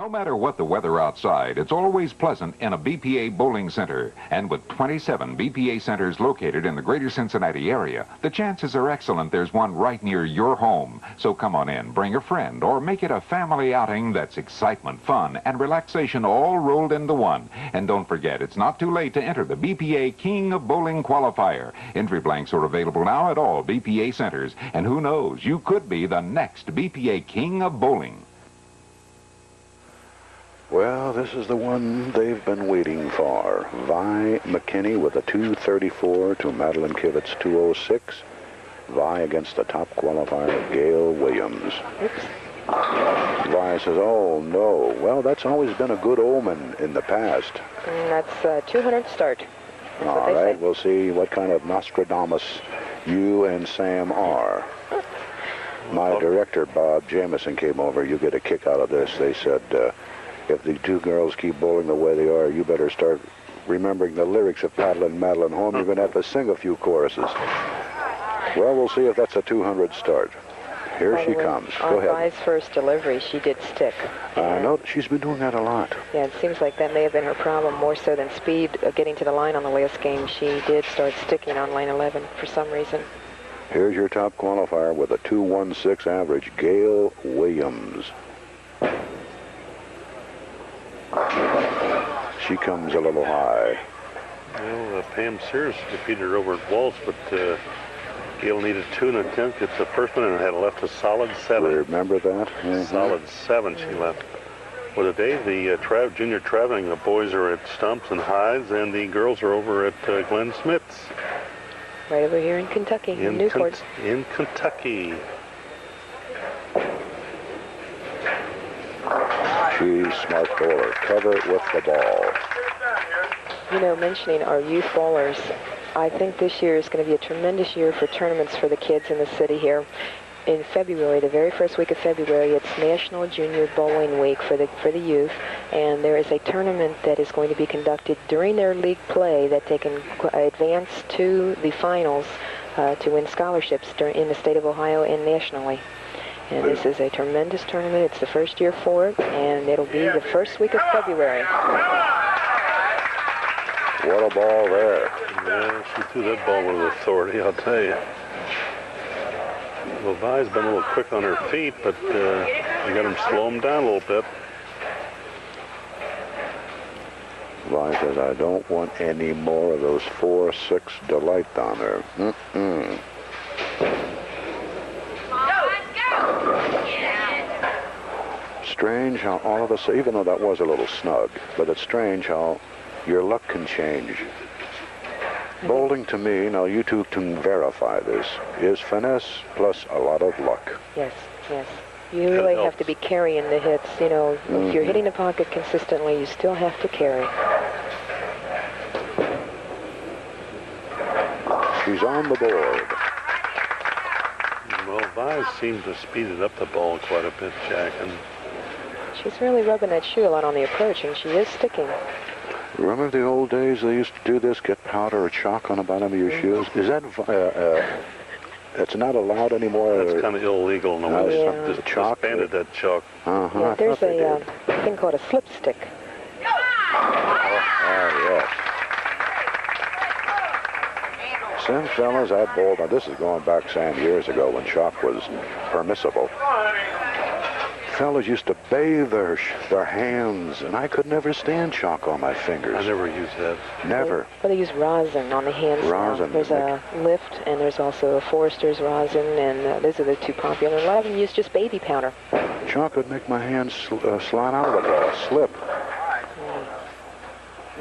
No matter what the weather outside, it's always pleasant in a BPA bowling center. And with 27 BPA centers located in the greater Cincinnati area, the chances are excellent there's one right near your home. So come on in, bring a friend, or make it a family outing that's excitement, fun, and relaxation all rolled into one. And don't forget, it's not too late to enter the BPA King of Bowling qualifier. Entry blanks are available now at all BPA centers. And who knows, you could be the next BPA King of Bowling. Well, this is the one they've been waiting for. Vi McKinney with a 234 to Madeline Kivett's 206. Vi against the top qualifier, Gail Williams. Vi says, oh, no. Well, that's always been a good omen in the past. And that's 200 start. That's all right, we'll see what kind of Nostradamus you and Sam are. My director, Bob Jameson, came over. You get a kick out of this. They said, if the two girls keep bowling the way they are, you better start remembering the lyrics of Paddlin' Madeline Home. You're going to have to sing a few choruses. Well, we'll see if that's a 200 start. Here she comes. Go ahead. On Vi's first delivery, she did stick. No, she's been doing that a lot. Yeah, it seems like that may have been her problem more so than speed getting to the line on the last game. She did start sticking on line 11 for some reason. Here's your top qualifier with a 216 average, Gail Williams. She comes a little high. Well, Pam Sears defeated her over at Waltz, but Gail needed 2 1/10. It's the first one and had left a solid 7. Remember that? Mm-hmm. Solid 7 she left. Well, today the junior traveling, the boys are at Stumps and Hides, and the girls are over at Glenn Smith's. Right over here in Kentucky, in Newport. In Kentucky. She's smart bowler. Cover with the ball. You know, mentioning our youth bowlers, I think this year is going to be a tremendous year for tournaments for the kids in the city here. In February, the very first week of February, it's National Junior Bowling Week for the youth, and there is a tournament that is going to be conducted during their league play that they can advance to the finals to win scholarships in the state of Ohio and nationally. And this is a tremendous tournament. It's the first year for it, and it'll be the first week of February. What a ball there. Yeah, she threw that ball with authority, I'll tell you. Well, Vi's been a little quick on her feet, but they got him slow him down a little bit. Vi says, I don't want any more of those 4-6 delight on her. Mm-mm. Strange how all of a sudden, even though that was a little snug, but it's strange how your luck can change. Bowling, to me, now you two can verify this, is finesse plus a lot of luck. Yes, yes. You really have to be carrying the hits. You know, if you're hitting the pocket consistently, you still have to carry. She's on the board. Well, Vi seems to speed it up the ball quite a bit, Jack, and she's really rubbing that shoe a lot on the approach, and she is sticking. Remember the old days they used to do this, get powder or chalk on the bottom of your shoes? Is that, it's not allowed anymore? That's kind of illegal. No, just disbanded that chalk. Yeah, there's a thing called a slip stick. Yes. Some fellas I bowled, now this is going back, Sam, years ago when chalk was permissible. Fellas used to bathe their hands, and I could never stand chalk on my fingers. I never used that. Never. Well, they use rosin on the hands. Rosin. There's a Lift, and there's also a Forester's rosin, and those are the two popular. A lot of them use just baby powder. Chalk would make my hands slide out of the ball, slip.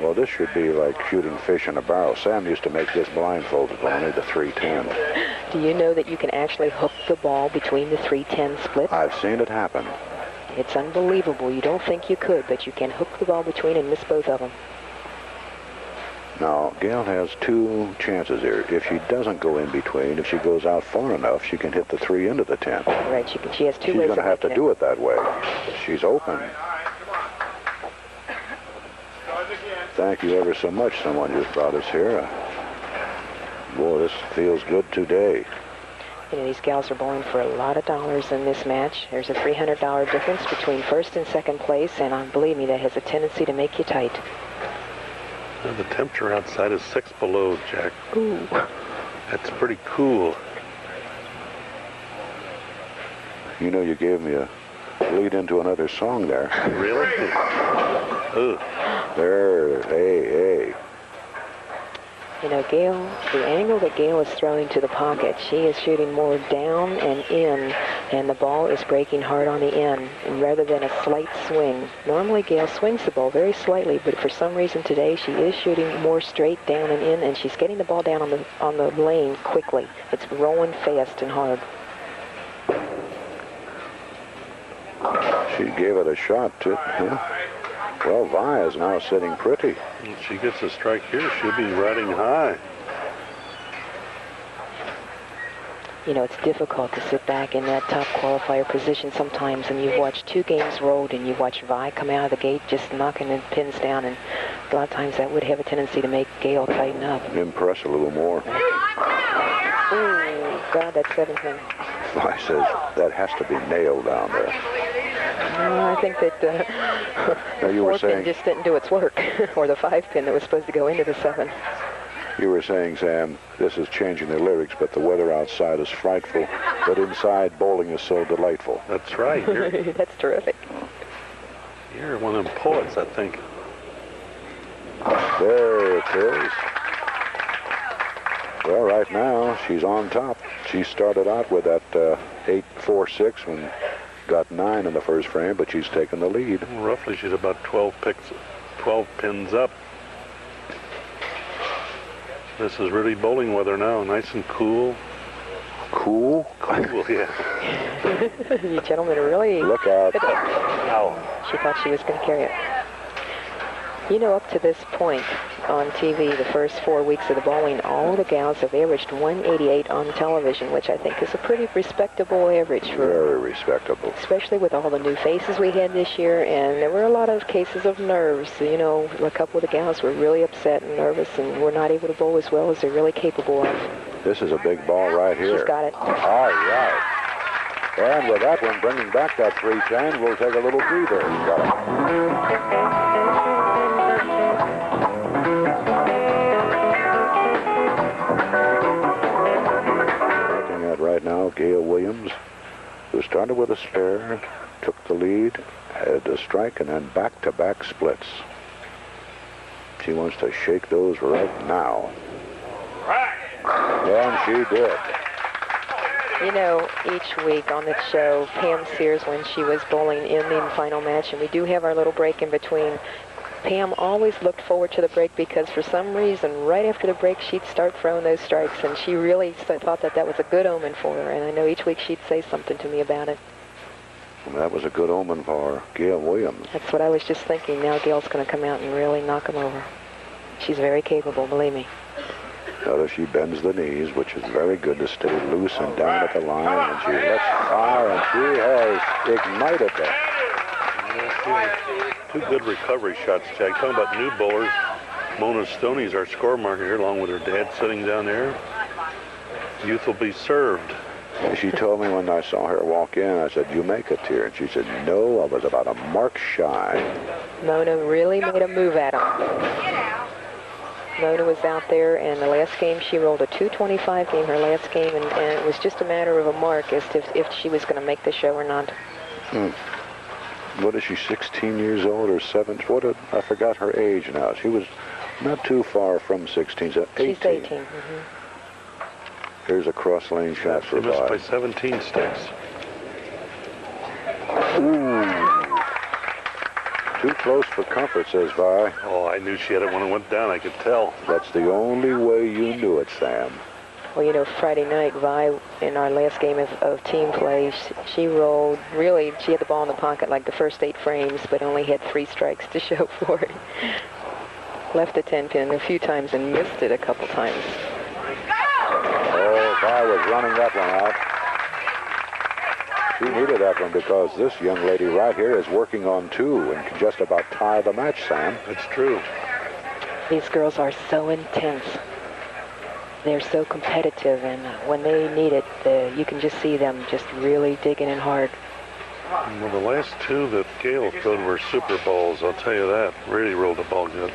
Well, this should be like shooting fish in a barrel. Sam used to make this blindfolded when I made the 310. Do you know that you can actually hook the ball between the 310 splits? I've seen it happen. It's unbelievable. You don't think you could, but you can hook the ball between and miss both of them. Now, Gail has 2 chances here. If she doesn't go in between, if she goes out far enough, she can hit the 3 into the 10. Right, she has 2 ways. She's going to have to do it that way. She's open. Thank you ever so much. Someone just brought us here. Boy, this feels good today. You know, these gals are bowling for a lot of dollars in this match. There's a $300 difference between first and second place, and believe me, that has a tendency to make you tight. The temperature outside is 6 below, Jack. Ooh. That's pretty cool. You know, you gave me a lead into another song there. Really? Ugh. There, hey. You know, Gail, the angle that Gail is throwing to the pocket, she is shooting more down and in, and the ball is breaking hard on the in, and rather than a slight swing. Normally, Gail swings the ball very slightly, but for some reason today, she is shooting more straight down and in, and she's getting the ball down on the lane quickly. It's rolling fast and hard. She gave it a shot, too. Huh? Well, Vi is now sitting pretty. If she gets a strike here, she'll be riding high. You know, it's difficult to sit back in that top qualifier position sometimes, and you've watched 2 games rolled, and you watch Vi come out of the gate just knocking the pins down, and a lot of times that would have a tendency to make Gail tighten up. Impress a little more. Oh, God, that's 7-pin. Vi says that has to be nailed down there. I think that Now the you were 4-pin saying, just didn't do its work, or the 5-pin that was supposed to go into the 7. you were saying, Sam, this is changing the lyrics, but the weather outside is frightful, but inside bowling is so delightful. That's right. That's terrific. You're one of them poets, I think. There it is. Well, right now, she's on top. She started out with that 8-4-6 and got 9 in the first frame, but she's taken the lead. Well, roughly, she's about 12 pins up. This is really bowling weather now, nice and cool. Cool? Cool, yeah. You gentlemen are really... Look out. Ow. She thought she was going to carry it. You know, up to this point on TV, the first 4 weeks of the bowling, all the gals have averaged 188 on television, which I think is a pretty respectable average. Very respectable. Especially with all the new faces we had this year, and there were a lot of cases of nerves. You know, a couple of the gals were really upset and nervous and were not able to bowl as well as they're really capable of. This is a big ball right here. She's got it. All right. And with that one, bringing back that 310, we'll take a little breather. Got it. Right now, Gail Williams, who started with a spare, took the lead, had a strike, and then back-to-back splits. She wants to shake those right now. And she did. You know, each week on the show, Pam Sears, when she was bowling in the final match, and we do have our little break in between, Pam always looked forward to the break because for some reason, right after the break, she'd start throwing those strikes, and she really thought that that was a good omen for her, and I know each week she'd say something to me about it. Well, that was a good omen for Gail Williams. That's what I was just thinking. Now Gail's going to come out and really knock him over. She's very capable, believe me. Notice she bends the knees, which is very good to stay loose and down at the line, and she lets fire, and she has ignited that. Two good recovery shots, Jack. Talking about new bowlers, Mona Stoney's our score marker here, along with her dad sitting down there. Youth will be served. She told me when I saw her walk in, I said, "You make it here?" And she said, "No, I was about a mark shy." Mona really made a move at him. Mona was out there, and the last game she rolled a 225 game, her last game, and it was just a matter of a mark as to if she was going to make the show or not. What is she, 16 years old or 17? I forgot her age now. She was not too far from 16, so 18. She's 18. Here's a cross-lane shot for She missed by Vi. 17 sticks. Ooh. Too close for comfort, says Vi. Oh, I knew she had it when it went down. I could tell. That's the only way you knew it, Sam. Well, you know, Friday night, Vi, in our last game of team play, she rolled, really, she had the ball in the pocket like the first 8 frames, but only had 3 strikes to show for it. Left the 10-pin a few times and missed it a couple times. Oh, Vi was running that one out. She needed that one because this young lady right here is working on 2 and can just about tie the match, Sam. That's true. These girls are so intense. they're so competitive, and when they need it, you can just see them just really digging in hard. Well, the last two that Gail threw were Super Bowls, I'll tell you that. Really rolled the ball good.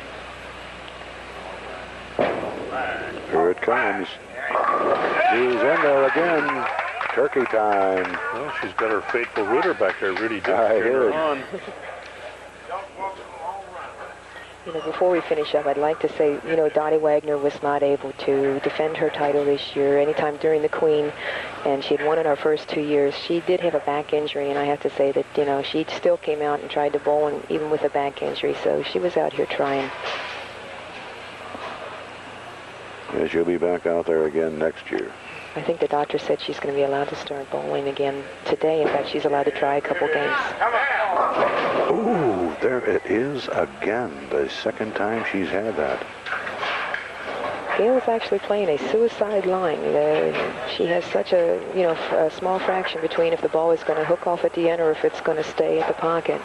Here it comes. She's in there again. Turkey time. Well, she's got her faithful rooter back there, Rudy. I hear it. On. You know, before we finish up, I'd like to say, you know, Dottie Wagner was not able to defend her title this year anytime during the Queen, and she had won in our first 2 years. She did have a back injury, and I have to say that, you know, she still came out and tried to bowl, and even with a back injury, so she was out here trying. Yeah, she'll be back out there again next year. I think the doctor said she's going to be allowed to start bowling again today. In fact, she's allowed to try a couple games. Ooh, there it is again. The second time she's had that. Gail is actually playing a suicide line. She has such a, you know, a small fraction between if the ball is going to hook off at the end or if it's going to stay at the pocket.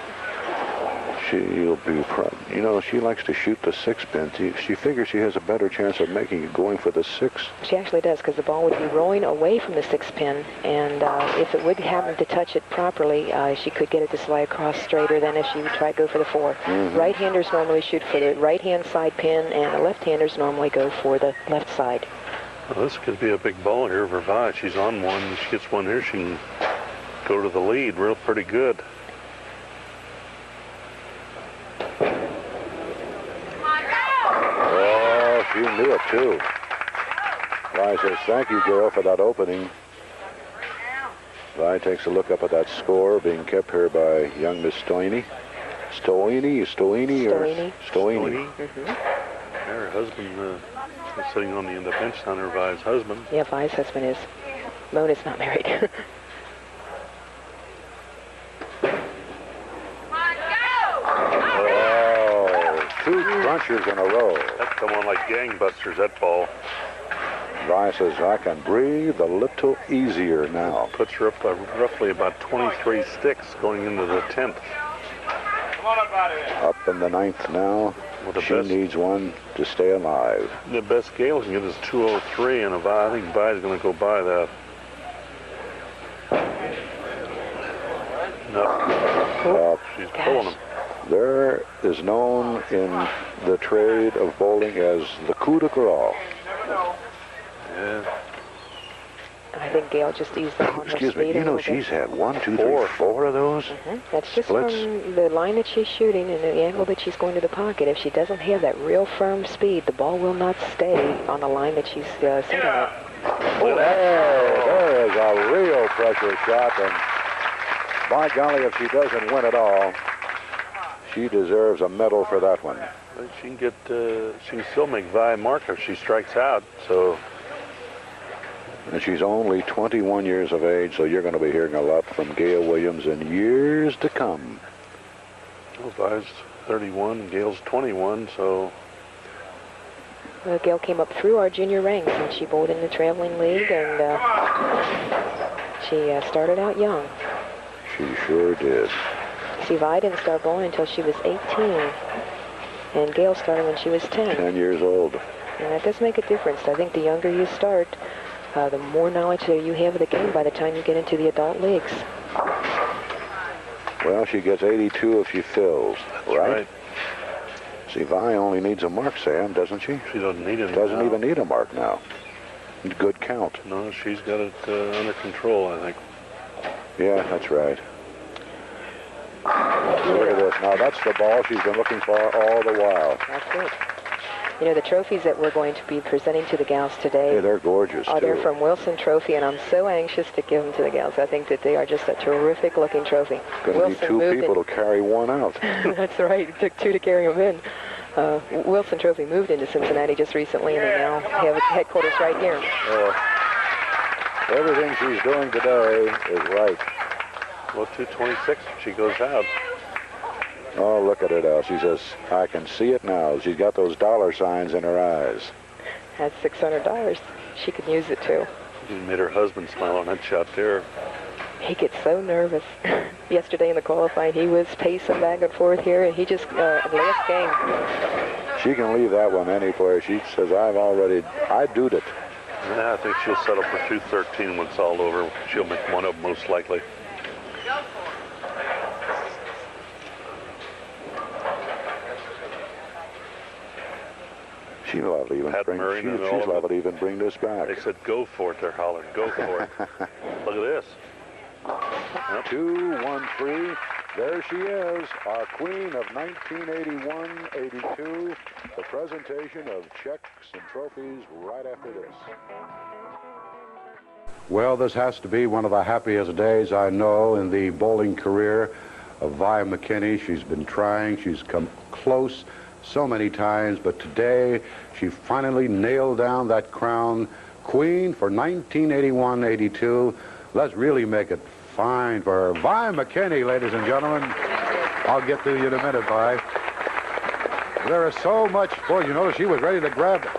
She'll be proud. You know, she likes to shoot the 6-pin. She figures she has a better chance of making it going for the 6. She actually does, because the ball would be rolling away from the 6-pin, and if it would happen to touch it properly, she could get it to slide across straighter than if she would try to go for the 4. Right-handers normally shoot for the right-hand side pin, and the left-handers normally go for the left side. Well, this could be a big ball here for Vi. She's on one. If she gets one here, she can go to the lead real pretty good. Oh, she knew it too. Vi says, thank you, Gail, for that opening. Vi takes a look up at that score being kept here by young Miss Stoini. Stoini. Her husband is sitting on the end of the bench down there, Vi's husband. Yeah, Vi's husband is. Mona's not married. Two crunchers in a row. That come on like gangbusters, that ball. Vi says, I can breathe a little easier now. Puts her up roughly about 23 sticks going into the 10th. Up in the 9th now. Well, she needs one to stay alive. The best Gail can get is 203, and I think Vi is going to go by that. No. She's pulling him. There is known in the trade of bowling as the coup de grace. Yeah. I think Gail just used the arm. Excuse me, you know she's had 4 of those That's just splits. From the line that she's shooting and the angle that she's going to the pocket. If she doesn't have that real firm speed, the ball will not stay on the line that she's setting at. Oh, there is a real pressure shot, and by golly, if she doesn't win it all, she deserves a medal for that one. She can get. She can still make Vi mark if she strikes out. So. And she's only 21 years of age, so you're going to be hearing a lot from Gail Williams in years to come. Well, Vi's 31, Gail's 21, so. Gail came up through our junior ranks, and she bowled in the traveling league, and she started out young. She sure did. See, Vi didn't start bowling until she was 18, and Gail started when she was 10. 10 years old. And that does make a difference. I think the younger you start, the more knowledge that you have of the game by the time you get into the adult leagues. Well, she gets 82 if she fills, That's right? See, Vi only needs a mark, Sam, doesn't she? She doesn't need it. Doesn't even need a mark now. Good count. No, she's got it under control, I think. Yeah, that's right. Look at this. Now, that's the ball she's been looking for all the while. That's it. You know, the trophies that we're going to be presenting to the gals today, Hey, they're gorgeous, they're too. from Wilson Trophy, and I'm so anxious to give them to the gals. I think that they are just a terrific-looking trophy. Going to be 2 people to carry one out. That's right. It took 2 to carry them in. Wilson Trophy moved into Cincinnati just recently, and they now have its headquarters right here. Everything she's doing today is right. Well, 226, she goes out. Oh, look at her now. She says, I can see it now. She's got those dollar signs in her eyes. That's $600. She could use it, too. She made her husband smile on that shot there. He gets so nervous. Yesterday in the qualifying, he was pacing back and forth here, and he just, last game. She can leave that one anywhere. She says, I doed it. Yeah, I think she'll settle for 213 when it's all over. She'll make one of them most likely. She's liable to even bring this back. They said, go for it. They're hollering, go for it. Look at this. Yep. 2-1-3. There she is, our queen of 1981-82. The presentation of checks and trophies right after this. Well, this has to be one of the happiest days I know in the bowling career of Vi McKinney. She's been trying. She's come close so many times, but today she finally nailed down that crown, queen for 1981-82. Let's really make it fine for her. Vi McKinney, ladies and gentlemen. I'll get to you in a minute, Vi. There is so much for you. Notice she was ready to grab it.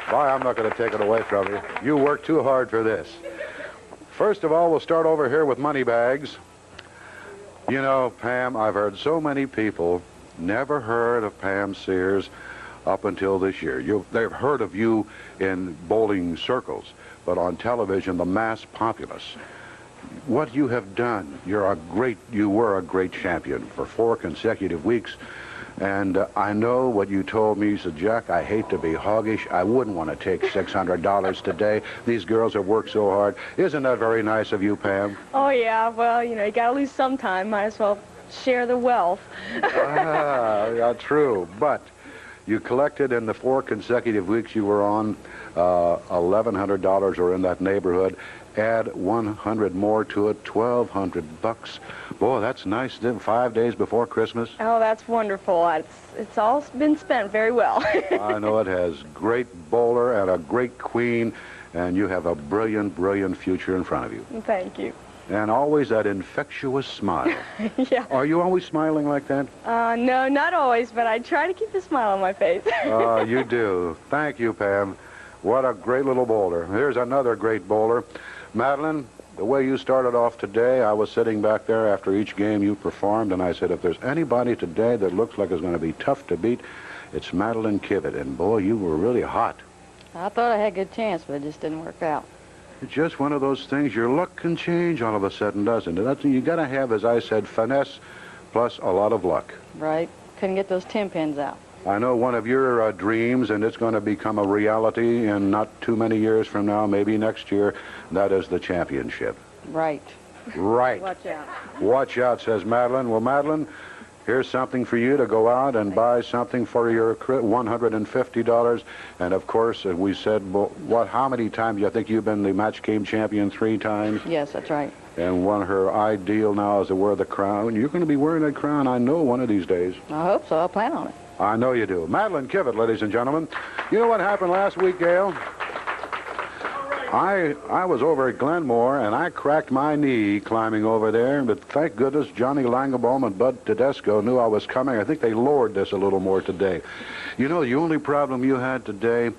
Vi, I'm not going to take it away from you. You worked too hard for this. First of all, we'll start over here with money bags. You know, Pam, I've heard so many people never heard of Pam Sears up until this year. They've heard of you in bowling circles, but on television, the mass populace. What you have done, you were a great champion for 4 consecutive weeks. And I know what you told me. You said, Jack, I hate to be hoggish. I wouldn't want to take $600 today. These girls have worked so hard. Isn't that very nice of you, Pam? Oh, yeah. Well, you know, you got to lose sometime. Might as well share the wealth. Yeah, true. But you collected in the 4 consecutive weeks you were on $1,100 or in that neighborhood. Add 100 more to it, $1,200. Boy, that's nice. 5 days before Christmas. Oh, that's wonderful. It's all been spent very well. I know it has. Great bowler and a great queen, and you have a brilliant, brilliant future in front of you. Thank you. And always that infectious smile. Yeah. Are you always smiling like that? No, not always, but I try to keep a smile on my face. You do. Thank you, Pam. What a great little bowler. Here's another great bowler. Madeline, the way you started off today, I was sitting back there after each game you performed, and I said, if there's anybody today that looks like it's going to be tough to beat, it's Madeline Kivett. And, boy, you were really hot. I thought I had a good chance, but it just didn't work out. It's just one of those things. Your luck can change all of a sudden, doesn't it? That's what you got to have, as I said, finesse plus a lot of luck. Right. Couldn't get those 10 pins out. I know one of your dreams, and it's going to become a reality in not too many years from now, maybe next year. That is the championship. Right. Right. Watch out. Watch out, says Madeline. Well, Madeline, here's something for you to go out and buy something for your $150. And, of course, as we said, how many times do you think you've been the match game champion? 3 times? Yes, that's right. And her ideal now is to wear the crown. You're going to be wearing that crown, I know, one of these days. I hope so. I plan on it. I know you do. Madeline Kivett, ladies and gentlemen. You know what happened last week, Gail? I was over at Glenmore, and I cracked my knee climbing over there, but thank goodness Johnny Langebaum and Bud Tedesco knew I was coming. I think they lowered this a little more today. You know, the only problem you had today,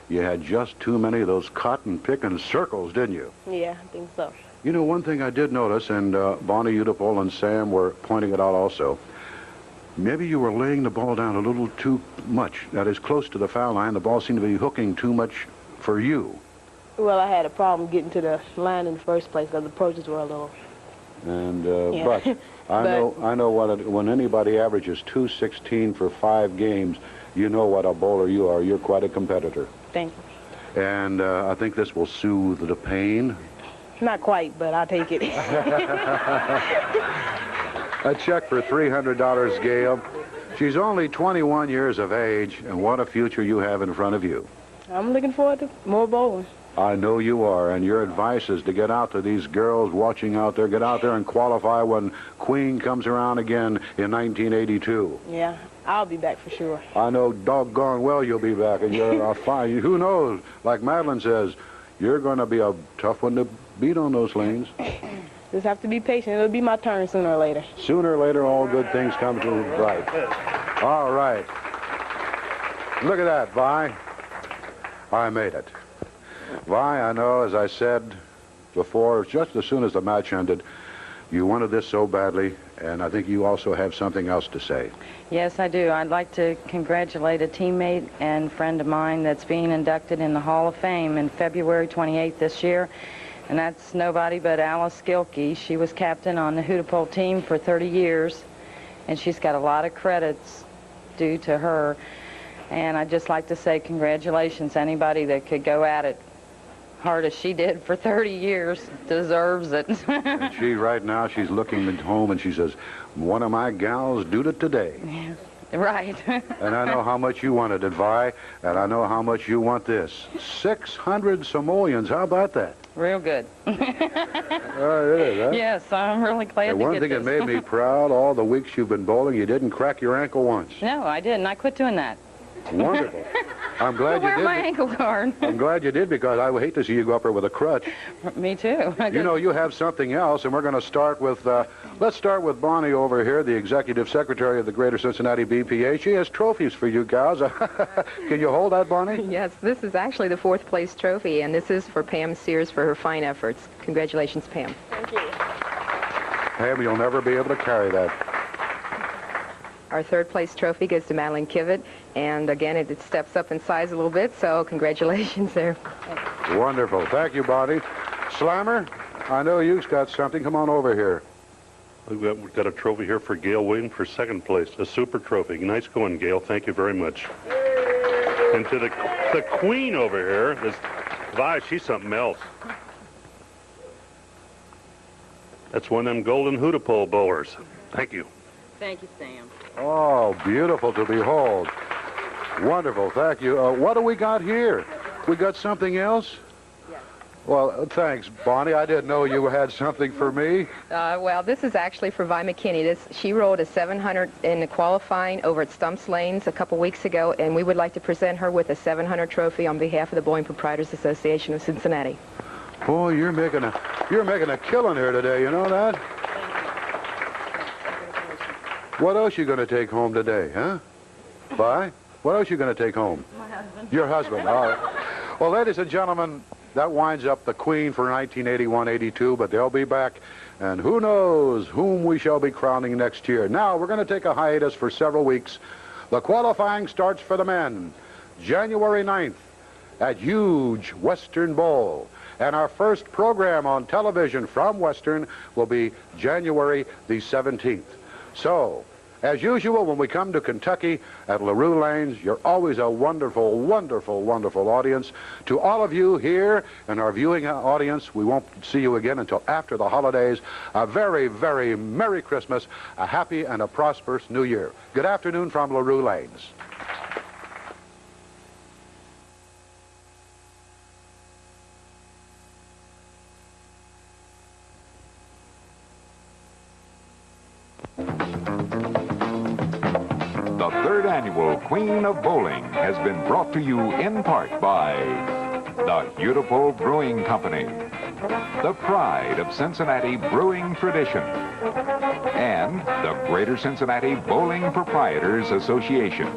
you had just too many of those cotton-picking circles, didn't you? Yeah, I think so. You know, one thing I did notice, and Bonnie Udapole and Sam were pointing it out also, maybe you were laying the ball down a little too much. That is, close to the foul line. The ball seemed to be hooking too much for you. Well, I had a problem getting to the line in the first place because the approaches were a little. And Yeah. but I know when anybody averages 216 for 5 games, you know what a bowler you are. You're quite a competitor. Thank you. And I think this will soothe the pain. Not quite, but I'll take it. A check for $300, Gail. She's only 21 years of age, and what a future you have in front of you. I'm looking forward to more bowling. I know you are, and your advice is to get out to these girls watching out there. Get out there and qualify when Queen comes around again in 1982. Yeah, I'll be back for sure. I know doggone well you'll be back, and you're fine. Who knows? Like Madeline says, you're going to be a tough one to beat on those lanes. Just have to be patient. It'll be my turn sooner or later. Sooner or later, all good things come to right. All right. Look at that, Vi. I made it. Vi, I know, as I said before, just as soon as the match ended, You wanted this so badly, and I think you also have something else to say. Yes, I do. I'd like to congratulate a teammate and friend of mine that's being inducted in the Hall of Fame in February 28th this year, and that's nobody but Alice Gilkey. She was captain on the Hudy team for 30 years, and she's got a lot of credits due to her. And I'd just like to say congratulations. Anybody that could go at it hard as she did for 30 years deserves it. And she, right now, she's looking at home and she says, one of my gals did it today. Yeah, right. And I know how much you wanted it, Vi, and I know how much you want this. 600 simoleons, how about that? Real good. Oh, it is, huh? Yes, I'm really glad And to one get thing this. that made me proud, all the weeks you've been bowling, you didn't crack your ankle once. No, I didn't. I quit doing that. Wonderful. I'm glad you Wear did. my ankle guard. I'm glad you did, because I would hate to see you go up there with a crutch. Me too. You know, you have something else, and we're going to start with, let's start with Bonnie over here, the Executive Secretary of the Greater Cincinnati BPA. She has trophies for you gals. Can you hold that, Bonnie? Yes, this is actually the 4th place trophy, and this is for Pam Sears for her fine efforts. Congratulations, Pam. Thank you. Pam, you'll never be able to carry that. Our 3rd place trophy goes to Madeline Kivett, and again, it steps up in size a little bit, so congratulations there. Wonderful. Thank you, Bonnie. Slammer, I know you've got something. Come on over here. We've got a trophy here for Gail waiting for 2nd place, a super trophy. Nice going, Gail. Thank you very much. And to the queen over here is Vi. She's something else. That's one of them golden Hudy bowlers. Thank you. Thank you, Sam. Oh, beautiful to behold. Wonderful. Thank you. What do we got here? We got something else? Yes. Well, thanks, Bonnie. I didn't know you had something for me. Well, this is actually for Vi McKinney. She rolled a 700 in the qualifying over at Stumps Lanes a couple weeks ago, and we would like to present her with a 700 trophy on behalf of the Bowling Proprietors Association of Cincinnati. Boy, you're making a killing here today. You know that? What else you going to take home today, huh? Vi? What else you going to take home? My husband. Your husband. All right. Well, ladies and gentlemen, that winds up the Queen for 1981-82, but they'll be back, and who knows whom we shall be crowning next year. Now, we're going to take a hiatus for several weeks. The qualifying starts for the men January 9th at Huge Western Bowl. And our first program on television from Western will be January the 17th. So, as usual, when we come to Kentucky at LaRue Lanes, you're always a wonderful, wonderful, wonderful audience. To all of you here and our viewing audience, we won't see you again until after the holidays. A very, very Merry Christmas, a happy and a prosperous New Year. Good afternoon from LaRue Lanes. The 3rd annual Queen of Bowling has been brought to you in part by the Hudy Brewing Company, the pride of Cincinnati brewing tradition, and the Greater Cincinnati Bowling Proprietors Association.